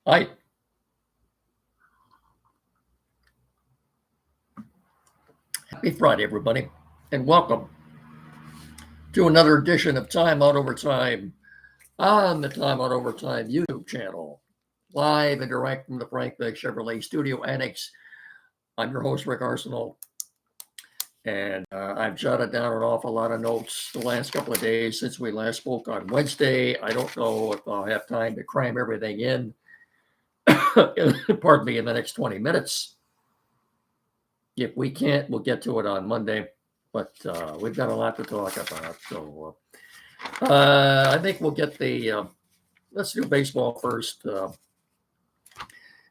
Hi. Happy Friday, everybody, and welcome to another edition of Time Out Overtime on the Time Out Overtime YouTube channel, live and direct from the Frank Vick Chevrolet Studio Annex. I'm your host, Rick Arsenal, and I've jotted down an awful lot of notes the last couple of days since we last spoke on Wednesday. I don't know if I'll have time to cram everything in, pardon me, in the next 20 minutes. If we can't, we'll get to it on Monday. But we've got a lot to talk about. So I think we'll get let's do baseball first.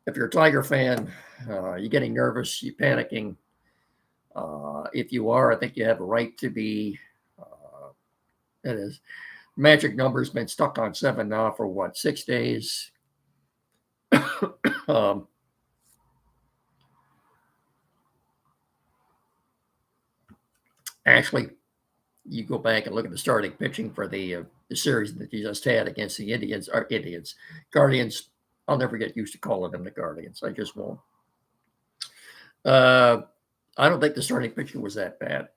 If you're a Tiger fan, you're getting nervous, you're panicking. If you are, I think you have a right to be. That is, magic number's been stuck on 7 now for what, 6 days? Actually, you go back and look at the starting pitching for the series that you just had against the Guardians. I'll never get used to calling them the Guardians. I just won't. I don't think the starting pitching was that bad.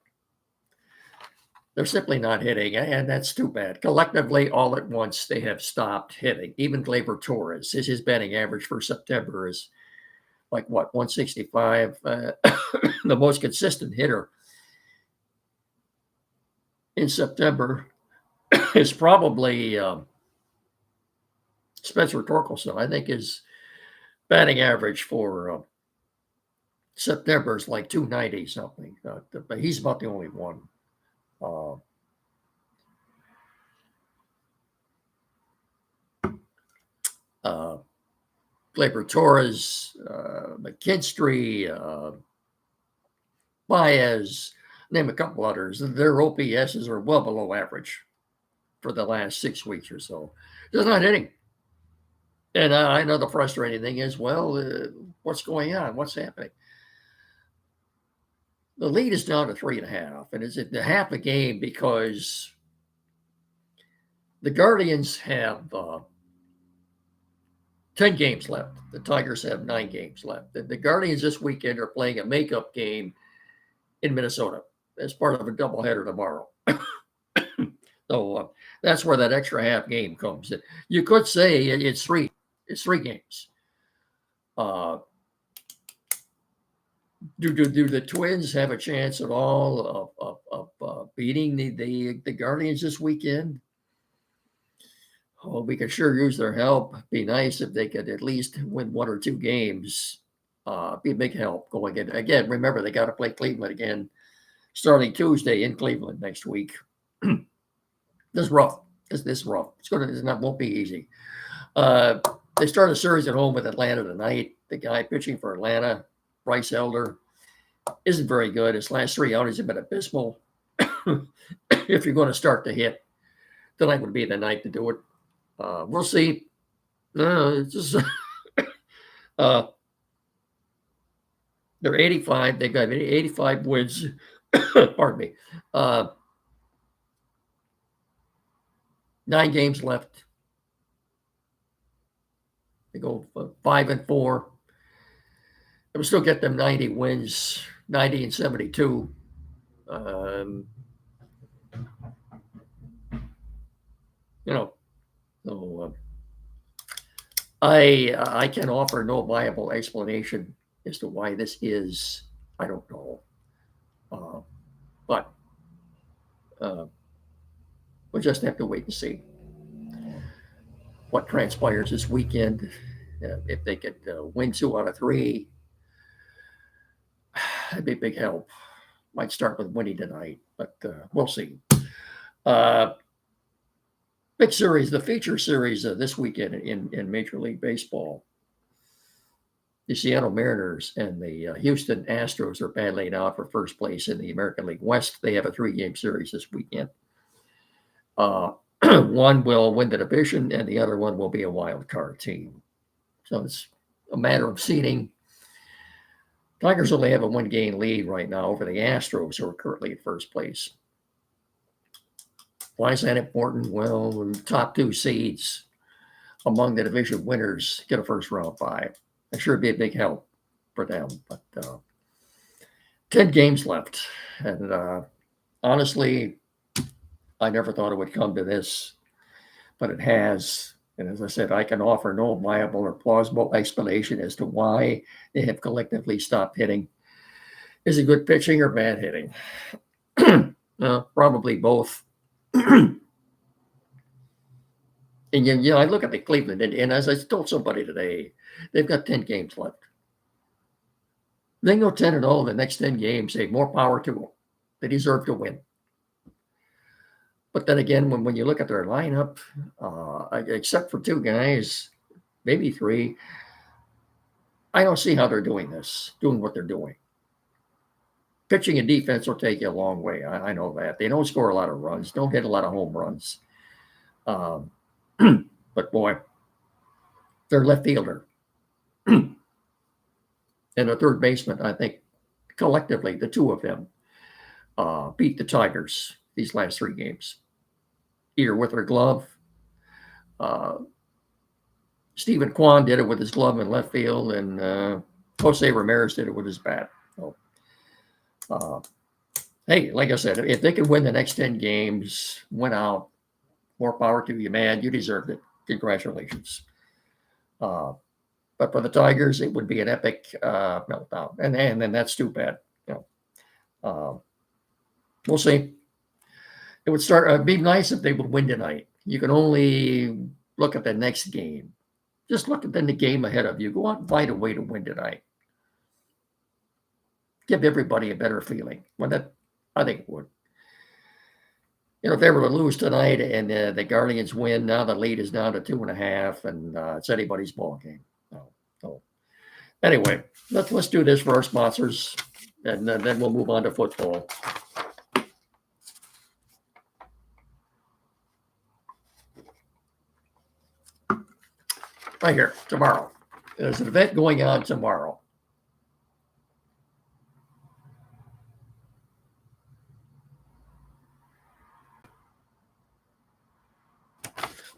They're simply not hitting, and that's too bad. Collectively, all at once, they have stopped hitting. Even Gleyber Torres, his batting average for September is like, what, 165? The most consistent hitter in September is probably Spencer Torkelson. I think his batting average for September is like 290 something. But he's about the only one. Gleyber Torres, McKinstry, Baez, name a couple others. Their OPSs are well below average for the last 6 weeks or so. Just not hitting. And I know the frustrating thing is, well, what's going on? What's happening? The lead is down to 3.5, and it's at half a game because the Guardians have 10 games left. The Tigers have 9 games left. The Guardians this weekend are playing a makeup game in Minnesota as part of a doubleheader tomorrow. So that's where that extra half game comes. You could say it's 3 games. Do the Twins have a chance at all of beating the Guardians this weekend? Oh, we could sure use their help. Be nice if they could at least win 1 or 2 games. Be a big help going in. Again, remember, they got to play Cleveland again starting Tuesday in Cleveland next week. This is rough. This is rough. Won't be easy. They start a series at home with Atlanta tonight. The guy pitching for Atlanta, Bryce Elder, isn't very good. His last 3 outings have been abysmal. If you're going to start to hit, tonight would be the night to do it. We'll see. It's just they're 85. They've got 85 wins. Pardon me. 9 games left. They go 5-4. It will still get them 90 wins, 90 and 72. So I can offer no viable explanation as to why this is. I don't know, but we'll just have to wait and see what transpires this weekend. If they could win 2 out of 3, that'd be a big help. Might start with winning tonight, but we'll see. Big series, the feature series this weekend in Major League Baseball. The Seattle Mariners and the Houston Astros are battling out for first place in the American League West. They have a 3-game series this weekend. One will win the division, and the other one will be a wild card team. So it's a matter of seeding. Tigers only have a 1-game lead right now over the Astros, who are currently in first place. Why is that important? Well, top 2 seeds among the division winners get a first round bye. That sure would be a big help for them. But 10 games left. And honestly, I never thought it would come to this, but it has. And as I said, I can offer no viable or plausible explanation as to why they have collectively stopped hitting. Is it good pitching or bad hitting? Probably both. And I look at the Cleveland, and as I told somebody today, they've got 10 games left. They go 10-0 the next 10 games. They have more power to them. They deserve to win. But then again, when you look at their lineup, except for two guys, maybe three, I don't see how they're doing what they're doing. Pitching and defense will take you a long way. I know that. They don't score a lot of runs, don't hit a lot of home runs. But boy, their left fielder and a third baseman, I think collectively, the two of them beat the Tigers these last three games, either with their glove. Stephen Kwan did it with his glove in left field, and Jose Ramirez did it with his bat. So, hey, like I said, if they can win the next 10 games, win out, more power to you, man. You deserved it. Congratulations. But for the Tigers, it would be an epic meltdown, and then that's too bad. We'll see. It would start. It'd be nice if they would win tonight. You can only look at the next game. Just look at the game ahead of you. Go out and find a way to win tonight. Give everybody a better feeling. I think it would. If they were to lose tonight and the Guardians win, now the lead is down to 2.5, and it's anybody's ball game. So anyway, let's do this for our sponsors, and then we'll move on to football. Right here, tomorrow. There's an event going on tomorrow.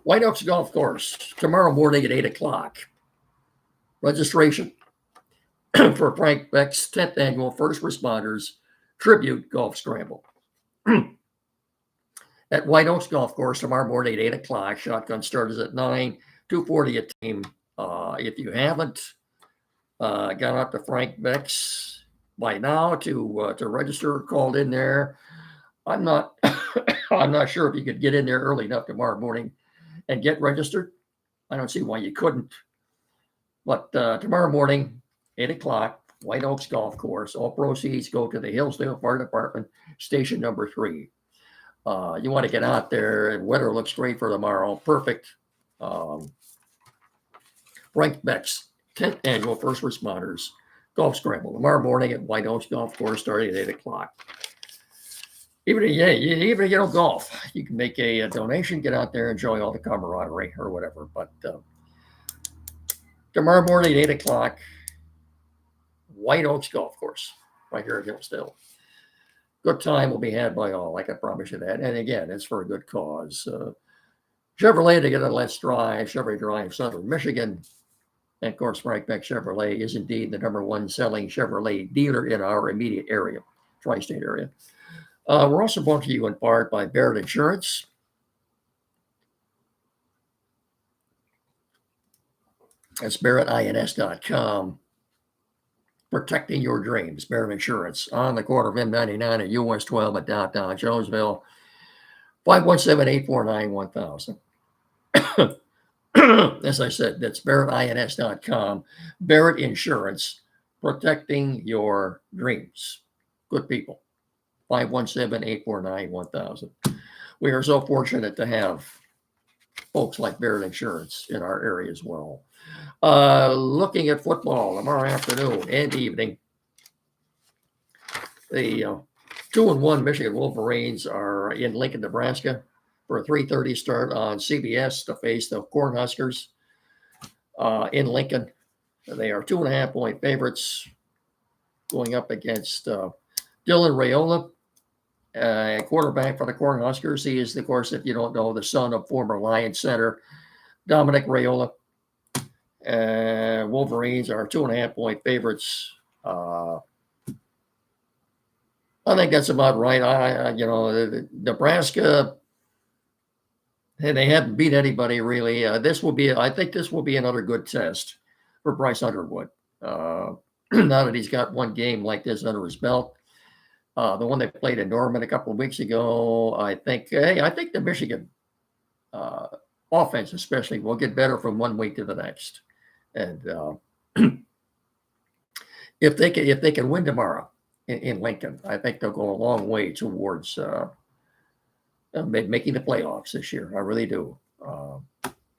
White Oaks Golf Course, tomorrow morning at 8 o'clock. Registration for Frank Beck's 10th annual First Responders Tribute Golf Scramble. At White Oaks Golf Course tomorrow morning at 8 o'clock. Shotgun start is at 9, $240 a team. If you haven't gone up to Frank Beck's by now to register, called in there, I'm not sure if you could get in there early enough tomorrow morning and get registered. I don't see why you couldn't. But tomorrow morning, 8 o'clock, White Oaks Golf Course. All proceeds go to the Hillsdale Fire Department, station number 3. You want to get out there, and weather looks great for tomorrow. Perfect. Frank Beck's 10th annual First Responders Golf Scramble tomorrow morning at White Oaks Golf Course, starting at 8 o'clock. Even if you don't golf, you can make a donation, get out there, enjoy all the camaraderie or whatever. But tomorrow morning at 8 o'clock, White Oaks Golf Course, right here at Hillsdale. Good time will be had by all, I can promise you that. And again, it's for a good cause. Chevrolet together, let's drive. Chevrolet Drive, Southern Michigan. And of course, Frank Beck Chevrolet is indeed the #1 selling Chevrolet dealer in our immediate area, tri-state area. We're also brought to you in part by Barrett Insurance. That's BarrettINS.com. Protecting your dreams. Barrett Insurance on the corner of M99 and US 12 at downtown Jonesville. 517-849-1000. As I said, that's BarrettINS.com. Barrett Insurance, protecting your dreams. Good people. 517-849-1000. We are so fortunate to have folks like Barrett Insurance in our area as well. Looking at football tomorrow afternoon and evening, the 2-1 Michigan Wolverines are in Lincoln, Nebraska for a 3:30 start on CBS to face the Cornhuskers in Lincoln. They are 2.5-point favorites going up against Dylan Raiola, quarterback for the Cornhuskers. He is, of course, if you don't know, the son of former Lions center Dominic Raiola. Wolverines are 2.5-point favorites. I think that's about right. Nebraska, they haven't beat anybody really. I think this will be another good test for Bryce Underwood. Now that he's got one game like this under his belt, the one they played in Norman a couple of weeks ago, I think the Michigan offense especially will get better from one week to the next. And if they can win tomorrow in Lincoln, I think they'll go a long way towards making the playoffs this year. I really do.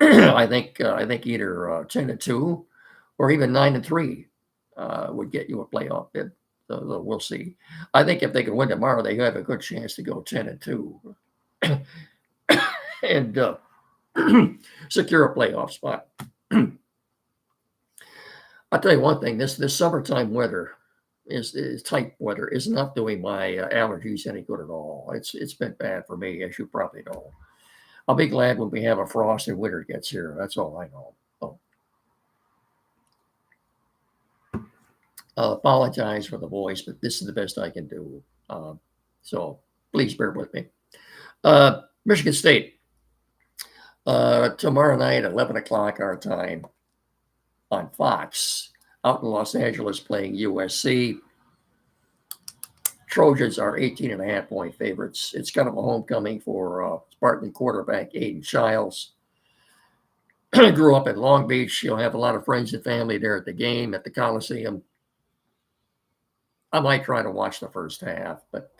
I think either 10-2 or even 9-3 would get you a playoff bid. So we'll see. I think if they can win tomorrow, they have a good chance to go 10-2 and secure a playoff spot. I'll tell you one thing: this summertime weather is type weather is not doing my allergies any good at all. It's been bad for me, as you probably know. I'll be glad when we have a frost and winter gets here. That's all I know. So, I'll apologize for the voice, but this is the best I can do. So please bear with me. Michigan State tomorrow night at 11 o'clock our time on Fox out in Los Angeles playing USC. Trojans are 18.5-point favorites. It's kind of a homecoming for Spartan quarterback Aiden Childs. Grew up in Long Beach. You'll have a lot of friends and family there at the game at the Coliseum. I might try to watch the first half, but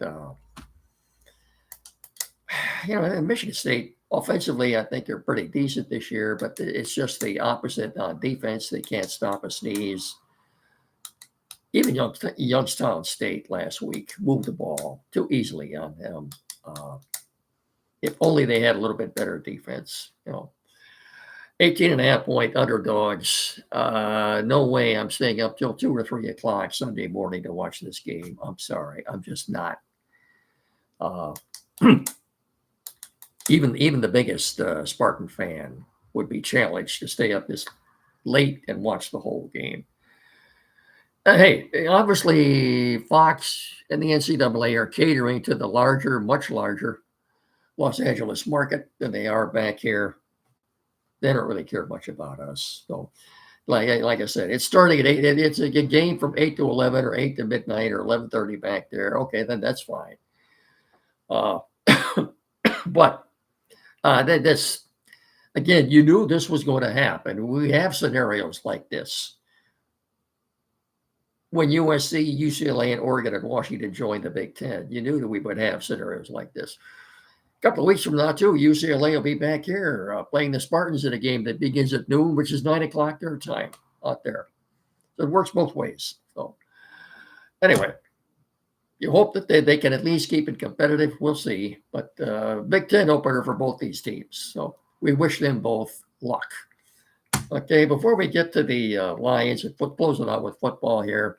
in Michigan State, offensively, I think they're pretty decent this year, but it's just the opposite on defense. They can't stop a sneeze. Even Youngstown State last week moved the ball too easily on them. If only they had a little bit better defense, 18.5-point underdogs. No way I'm staying up till 2 or 3 o'clock Sunday morning to watch this game. I'm sorry. I'm just not. Even the biggest Spartan fan would be challenged to stay up this late and watch the whole game. Hey, obviously Fox and the NCAA are catering to the much larger Los Angeles market than they are back here. They don't really care much about us. So, like I said, it's starting at 8. It's a game from 8 to 11 or 8 to midnight or 11:30 back there. Okay, then that's fine. But this, again, you knew this was going to happen. We have scenarios like this. When USC, UCLA, and Oregon and Washington joined the Big Ten, you knew that we would have scenarios like this. A couple of weeks from now, too, UCLA will be back here playing the Spartans in a game that begins at noon, which is 9 o'clock their time out there. So it works both ways. So anyway, you hope that they can at least keep it competitive. We'll see. But Big Ten opener for both these teams. So we wish them both luck. Okay, before we get to the Lions and closing out with football here,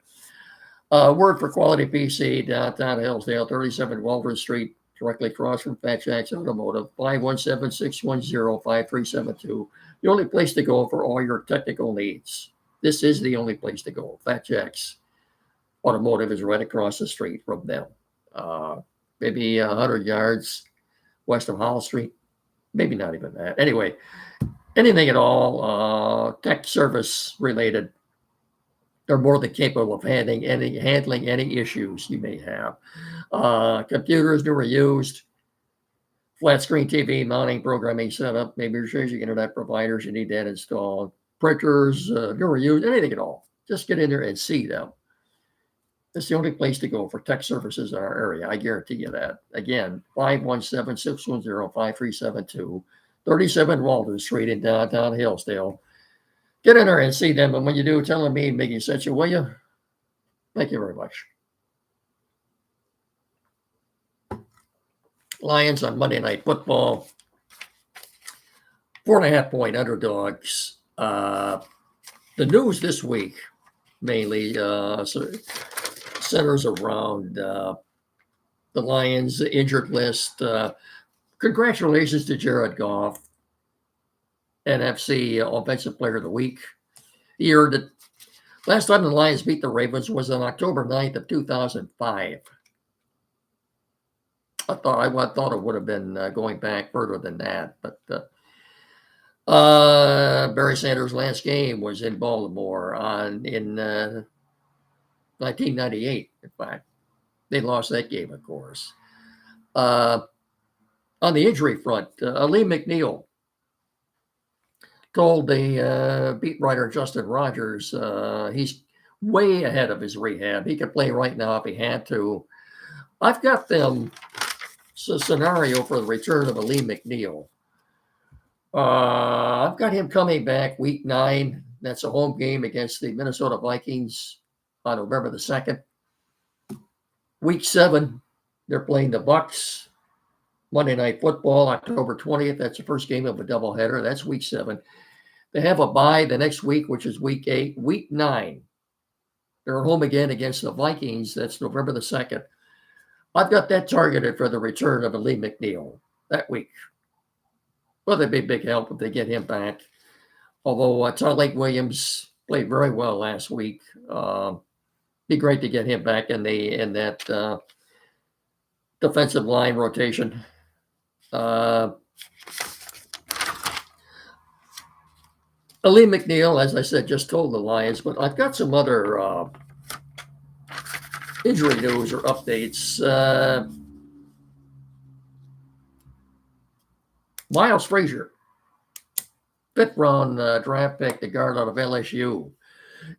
word for Quality PC, downtown Hillsdale, 37 Walter Street, directly across from Fat Jack's Automotive, 517-610-5372. The only place to go for all your technical needs. This is the only place to go. Fat Jack's Automotive is right across the street from them. Maybe 100 yards west of Hall Street. Maybe not even that. Anyway, anything at all, tech service related, they're more than capable of handling any issues you may have. Computers, new or used, flat screen TV, mounting, programming setup, maybe your changing internet providers, you need that installed. Printers, new or used, anything at all. Just get in there and see them. It's the only place to go for tech services in our area. I guarantee you that. Again, 517-610-5372. 37 Walden Street in downtown Hillsdale. Get in there and see them. And when you do, tell them me and Mickey sent you, will you? Thank you very much. Lions on Monday Night Football. 4.5-point underdogs. The news this week mainly centers around the Lions injured list. Congratulations to Jared Goff. NFC Offensive Player of the Week. The year that last time the Lions beat the Ravens was on October 9th of 2005. I thought it would have been going back further than that, but Barry Sanders' last game was in Baltimore in 1998. In fact, they lost that game, of course. On the injury front, Lee McNeil told the beat writer Justin Rogers he's way ahead of his rehab. He could play right now if he had to. I've got them a scenario for the return of Lee McNeil. I've got him coming back week 9. That's a home game against the Minnesota Vikings on November the 2nd. Week 7, they're playing the Bucs. Monday Night Football, October 20th. That's the first game of a doubleheader. That's week 7. They have a bye the next week, which is week 8. Week 9, they're home again against the Vikings. That's November the 2nd. I've got that targeted for the return of Lee McNeil that week. Well, that'd be a big help if they get him back. Although Tyleik Williams played very well last week. Be great to get him back in that defensive line rotation. Lee McNeil, as I said, just told the Lions, but I've got some other injury news or updates. Miles Frazier, 5th round draft pick, the guard out of LSU,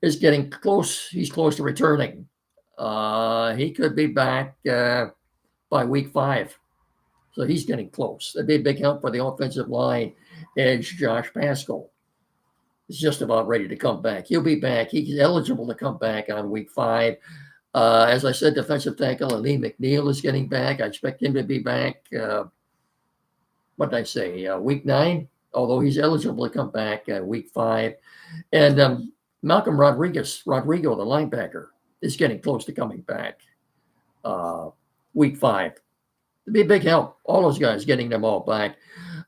is getting close. He's close to returning. He could be back by week 5. So he's getting close. That'd be a big help for the offensive line edge, Josh Paschal. He's just about ready to come back. He'll be back. He's eligible to come back on week 5. As I said, defensive tackle Lee McNeil is getting back. I expect him to be back, what did I say, week 9? Although he's eligible to come back week 5. And Malcolm Rodrigo, the linebacker, is getting close to coming back week 5. It'd be a big help. All those guys, getting them all back.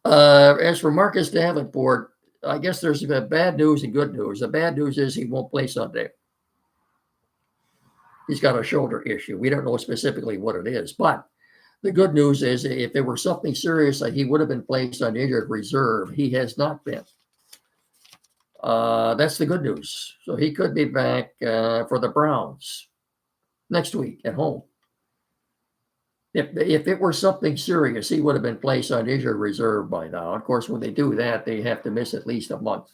As for Marcus Davenport, I guess there's bad news and good news. The bad news is he won't play Sunday. He's got a shoulder issue. We don't know specifically what it is, but the good news is if there were something serious that he would have been placed on injured reserve, he has not been. That's the good news. So he could be back for the Browns next week at home. If it were something serious, he would have been placed on injured reserve by now. Of course, when they do that, they have to miss at least a month.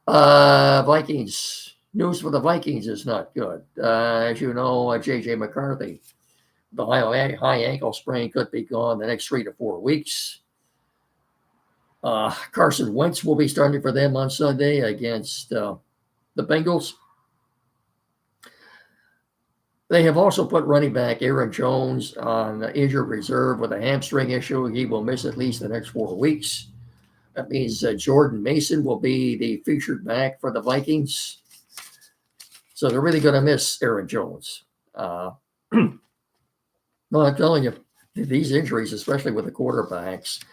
Vikings. News for the Vikings is not good. As you know, J.J. McCarthy, the high ankle sprain, could be gone the next 3 to 4 weeks. Carson Wentz will be starting for them on Sunday against the Bengals. They have also put running back Aaron Jones on injured reserve with a hamstring issue. He will miss at least the next 4 weeks. That means Jordan Mason will be the featured back for the Vikings. So they're really going to miss Aaron Jones. No, I'm telling you, these injuries, especially with the quarterbacks.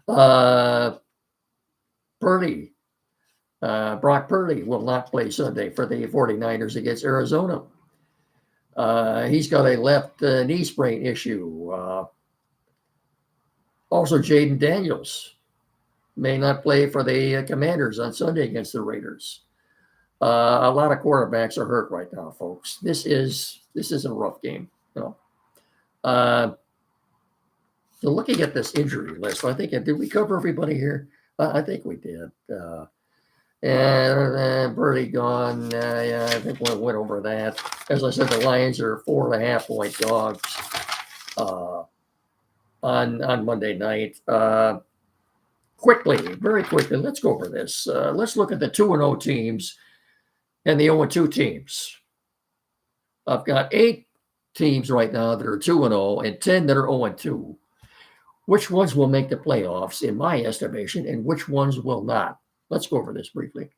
Brock Purdy will not play Sunday for the 49ers against Arizona. He's got a left knee sprain issue. Also, Jaden Daniels may not play for the Commanders on Sunday against the Raiders. A lot of quarterbacks are hurt right now, folks. This is a rough game. So looking at this injury list, I think, did we cover everybody here? I think we did. And Purdy gone. Yeah, I think we went over that. As I said, the Lions are 4.5-point dogs on Monday night. Very quickly, let's go over this. Let's look at the 2-0 teams and the 0-2 teams. I've got 8 teams right now that are 2-0 and 10 that are 0-2. Which ones will make the playoffs, in my estimation, and which ones will not? Let's go over this briefly.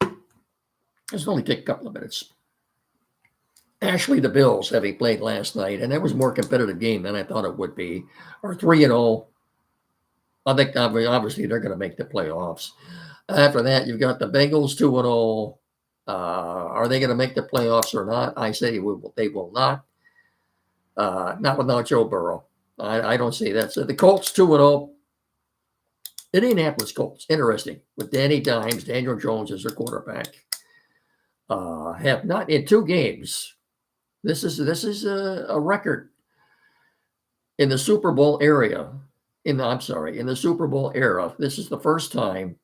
This will only take a couple of minutes. Ashley, the Bills, having played last night, and that was a more competitive game than I thought it would be, are 3-0. I think obviously they're going to make the playoffs. After that, you've got the Bengals 2-0. Are they going to make the playoffs or not? I say they will not. Not without Joe Burrow. I don't see that. So the Colts 2-0. Indianapolis Colts, interesting, with Danny Dimes, Daniel Jones as their quarterback. Have not in 2 games. This is a record in the Super Bowl area. In the Super Bowl era, this is the first time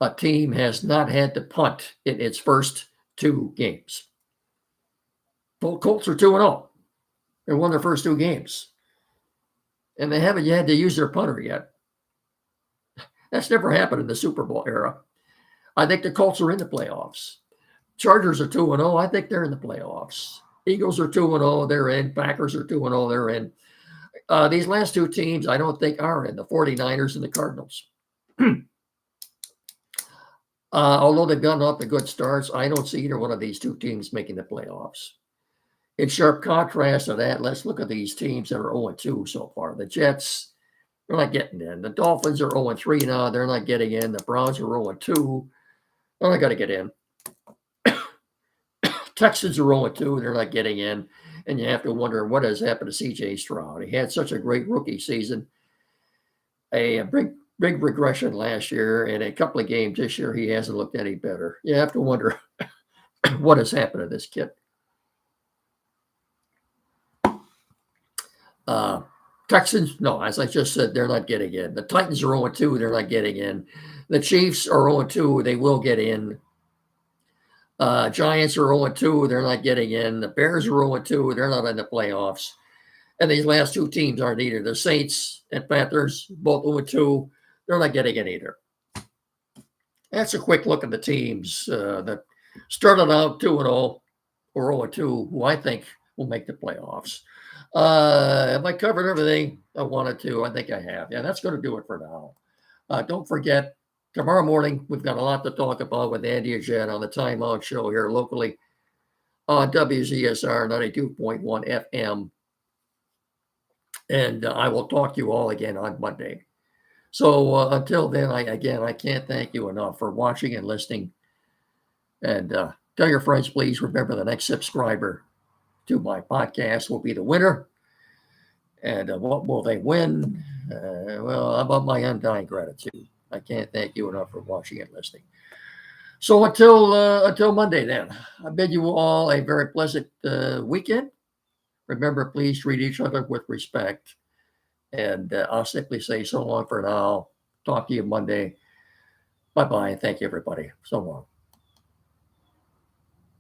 a team has not had to punt in its first 2 games. The Colts are 2-0. They won their first 2 games, and they haven't had to use their punter yet. That's never happened in the Super Bowl era. I think the Colts are in the playoffs. Chargers are 2-0. I think they're in the playoffs. Eagles are 2-0. They're in. Packers are 2-0. They're in. These last 2 teams, I don't think are in, the 49ers and the Cardinals. Although they've gotten off to good starts, I don't see either one of these 2 teams making the playoffs. In sharp contrast to that, let's look at these teams that are 0-2 so far. The Jets, they're not getting in. The Dolphins are 0-3 now. They're not getting in. The Browns are 0-2. They're not going to get in. Texans are 0-2. They're not getting in. And you have to wonder what has happened to C.J. Stroud. He had such a great rookie season. A big regression last year, and a couple of games this year, he hasn't looked any better. You have to wonder what has happened to this kid. Texans, no, as I just said, they're not getting in. The Titans are 0-2. They're not getting in. The Chiefs are 0-2. They will get in. Giants are 0-2. They're not getting in. The Bears are 0-2. They're not in the playoffs. And these last 2 teams aren't either. The Saints and Panthers, both 0-2. They're not getting in either. That's a quick look at the teams that started out 2-0 or 0-2, who I think will make the playoffs. Have I covered everything I wanted to? I think I have. Yeah, that's going to do it for now. Don't forget, tomorrow morning, we've got a lot to talk about with Andy and Jen on the Time Out Show here locally on WZSR 92.1 FM. And I will talk to you all again on Monday. So until then, I can't thank you enough for watching and listening. And tell your friends, please remember the next subscriber to my podcast will be the winner. And what will they win? Well, about my undying gratitude. I can't thank you enough for watching and listening. So until Monday, then, I bid you all a very pleasant weekend. Remember, please treat each other with respect. And I'll simply say so long for now. Talk to you Monday. Bye-bye. Thank you, everybody. So long.